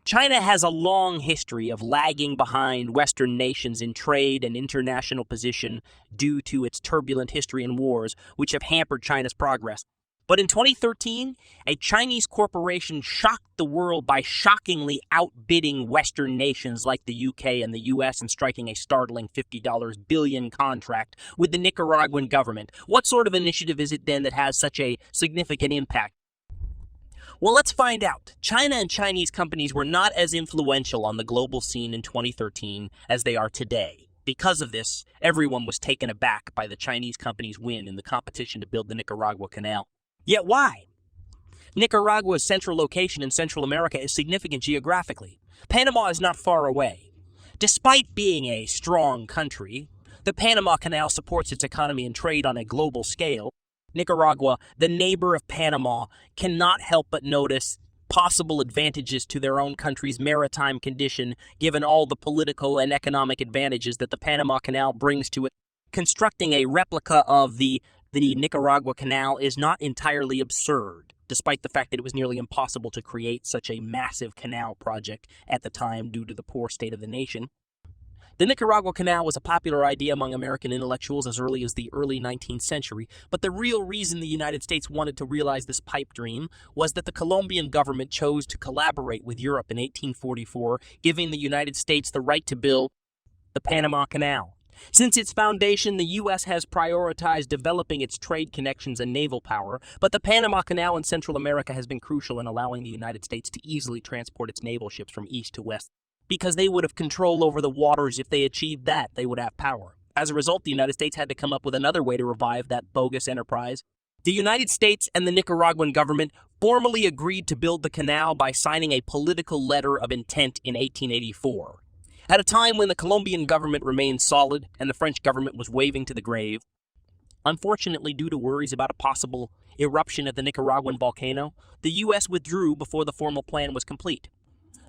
China has a long history of lagging behind Western nations in trade and international position due to its turbulent history and wars, which have hampered China's progress. But in 2013, a Chinese corporation shocked the world by shockingly outbidding Western nations like the UK and the US and striking a startling $50 billion contract with the Nicaraguan government. What sort of initiative is it then that has such a significant impact? Well, let's find out. China and Chinese companies were not as influential on the global scene in 2013 as they are today. Because of this, everyone was taken aback by the Chinese company's win in the competition to build the Nicaragua Canal. Yet why? Nicaragua's central location in Central America is significant geographically. Panama is not far away. Despite being a strong country, the Panama Canal supports its economy and trade on a global scale. Nicaragua, the neighbor of Panama, cannot help but notice possible advantages to their own country's maritime condition, given all the political and economic advantages that the Panama Canal brings to it. Constructing a replica of the Nicaragua Canal is not entirely absurd, despite the fact that it was nearly impossible to create such a massive canal project at the time due to the poor state of the nation. The Nicaragua Canal was a popular idea among American intellectuals as early as the early 19th century, but the real reason the United States wanted to realize this pipe dream was that the Colombian government chose to collaborate with Europe in 1844, giving the United States the right to build the Panama Canal. Since its foundation, the U.S. has prioritized developing its trade connections and naval power, but the Panama Canal in Central America has been crucial in allowing the United States to easily transport its naval ships from east to west. Because they would have control over the waters. If they achieved that, they would have power. As a result, the United States had to come up with another way to revive that bogus enterprise. The United States and the Nicaraguan government formally agreed to build the canal by signing a political letter of intent in 1884. At a time when the Colombian government remained solid and the French government was waving to the grave. Unfortunately, due to worries about a possible eruption of the Nicaraguan volcano, the U.S. withdrew before the formal plan was complete.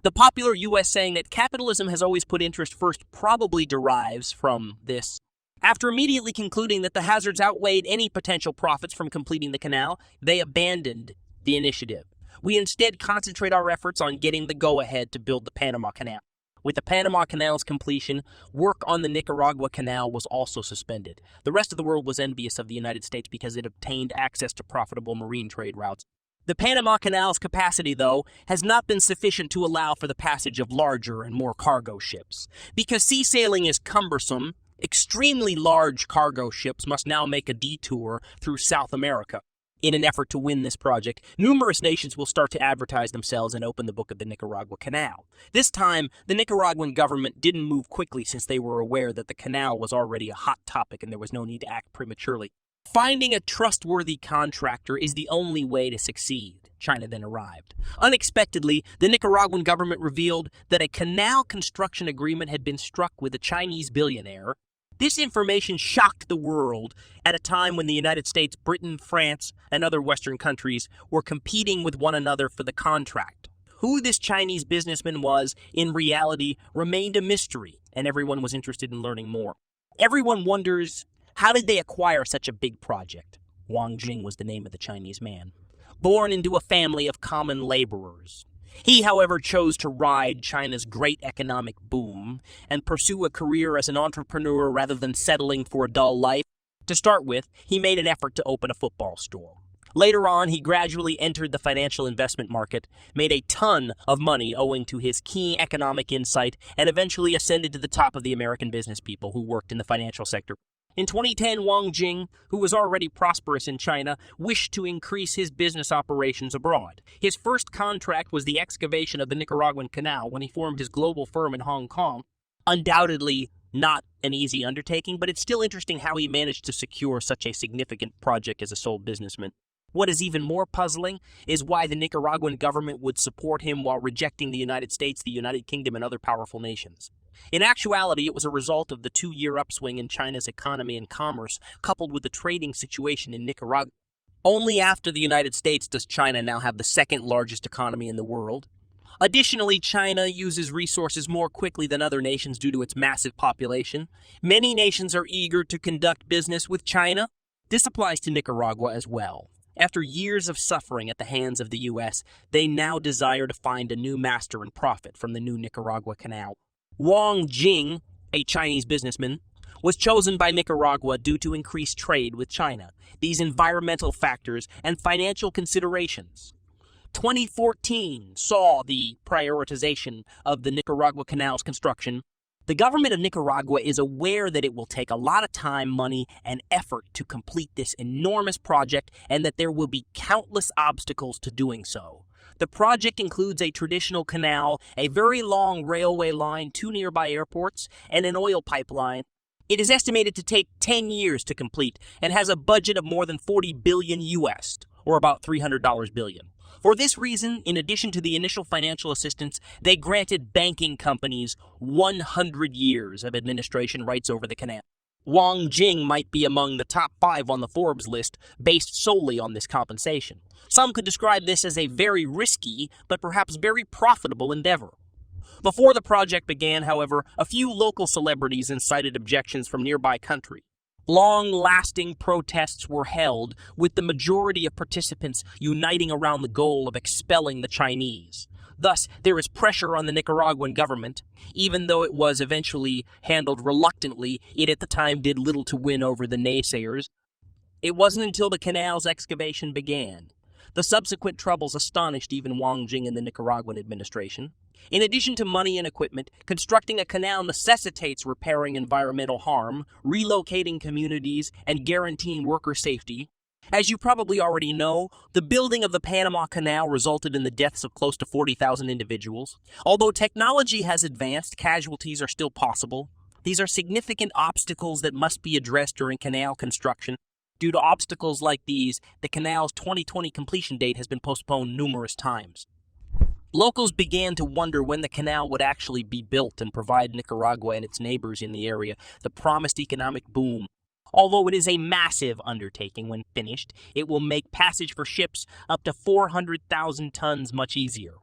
The popular U.S. saying that capitalism has always put interest first probably derives from this. After immediately concluding that the hazards outweighed any potential profits from completing the canal, they abandoned the initiative. We instead concentrate our efforts on getting the go-ahead to build the Panama Canal. With the Panama Canal's completion, work on the Nicaragua Canal was also suspended. The rest of the world was envious of the United States because it obtained access to profitable marine trade routes. The Panama Canal's capacity, though, has not been sufficient to allow for the passage of larger and more cargo ships. Because sea sailing is cumbersome, extremely large cargo ships must now make a detour through South America. In an effort to win this project, numerous nations will start to advertise themselves and open the book of the Nicaragua Canal. This time, the Nicaraguan government didn't move quickly since they were aware that the canal was already a hot topic and there was no need to act prematurely. Finding a trustworthy contractor is the only way to succeed. China then arrived. Unexpectedly, the Nicaraguan government revealed that a canal construction agreement had been struck with a Chinese billionaire. This information shocked the world at a time when the United States, Britain, France, and other Western countries were competing with one another for the contract. Who this Chinese businessman was, in reality, remained a mystery, and everyone was interested in learning more. Everyone wonders, how did they acquire such a big project? Wang Jing was the name of the Chinese man. Born into a family of common laborers. He, however, chose to ride China's great economic boom and pursue a career as an entrepreneur rather than settling for a dull life. To start with, he made an effort to open a football store. Later on, he gradually entered the financial investment market, made a ton of money owing to his keen economic insight, and eventually ascended to the top of the American business people who worked in the financial sector. In 2010, Wang Jing, who was already prosperous in China, wished to increase his business operations abroad. His first contract was the excavation of the Nicaraguan Canal when he formed his global firm in Hong Kong. Undoubtedly not an easy undertaking, but it's still interesting how he managed to secure such a significant project as a sole businessman. What is even more puzzling is why the Nicaraguan government would support him while rejecting the United States, the United Kingdom, and other powerful nations. In actuality, it was a result of the 2-year upswing in China's economy and commerce, coupled with the trading situation in Nicaragua. Only after the United States does China now have the second largest economy in the world. Additionally, China uses resources more quickly than other nations due to its massive population. Many nations are eager to conduct business with China. This applies to Nicaragua as well. After years of suffering at the hands of the U.S., they now desire to find a new master and profit from the new Nicaragua Canal. Wang Jing, a Chinese businessman, was chosen by Nicaragua due to increased trade with China, these environmental factors, and financial considerations. 2014 saw the prioritization of the Nicaragua Canal's construction. The government of Nicaragua is aware that it will take a lot of time, money, and effort to complete this enormous project and that there will be countless obstacles to doing so. The project includes a traditional canal, a very long railway line, 2 nearby airports, and an oil pipeline. It is estimated to take 10 years to complete and has a budget of more than 40 billion US, or about $300 billion. For this reason, in addition to the initial financial assistance, they granted banking companies 100 years of administration rights over the canal. Wang Jing might be among the top 5 on the Forbes list based solely on this compensation. Some could describe this as a very risky, but perhaps very profitable endeavor. Before the project began, however, a few local celebrities incited objections from nearby countries. Long-lasting protests were held, with the majority of participants uniting around the goal of expelling the Chinese. Thus, there is pressure on the Nicaraguan government. Even though it was eventually handled reluctantly, it at the time did little to win over the naysayers. It wasn't until the canal's excavation began. The subsequent troubles astonished even Wang Jing and the Nicaraguan administration. In addition to money and equipment, constructing a canal necessitates repairing environmental harm, relocating communities, and guaranteeing worker safety. As you probably already know, the building of the Panama Canal resulted in the deaths of close to 40,000 individuals. Although technology has advanced, casualties are still possible. These are significant obstacles that must be addressed during canal construction. Due to obstacles like these, the canal's 2020 completion date has been postponed numerous times. Locals began to wonder when the canal would actually be built and provide Nicaragua and its neighbors in the area the promised economic boom. Although it is a massive undertaking when finished, it will make passage for ships up to 400,000 tons much easier.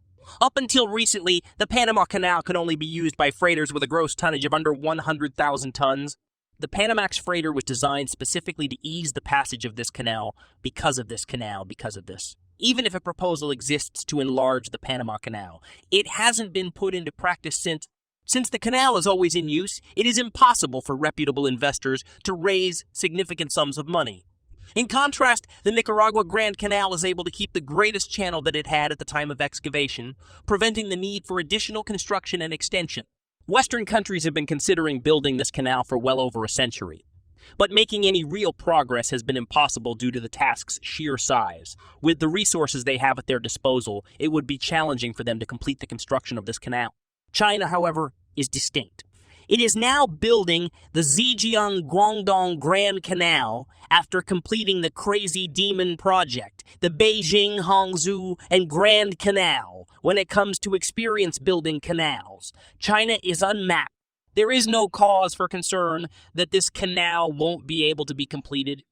Up until recently, the Panama Canal could only be used by freighters with a gross tonnage of under 100,000 tons. The Panamax freighter was designed specifically to ease the passage of this canal because of this. Even if a proposal exists to enlarge the Panama Canal, it hasn't been put into practice since. Since the canal is always in use, it is impossible for reputable investors to raise significant sums of money. In contrast, the Nicaragua Grand Canal is able to keep the greatest channel that it had at the time of excavation, preventing the need for additional construction and extension. Western countries have been considering building this canal for well over a century. But making any real progress has been impossible due to the task's sheer size. With the resources they have at their disposal, it would be challenging for them to complete the construction of this canal. China, however, is distinct. It is now building the Zhejiang-Guangdong Grand Canal after completing the Crazy Demon Project, the Beijing-Hangzhou and Grand Canal. When it comes to experience building canals, China is unmatched. There is no cause for concern that this canal won't be able to be completed.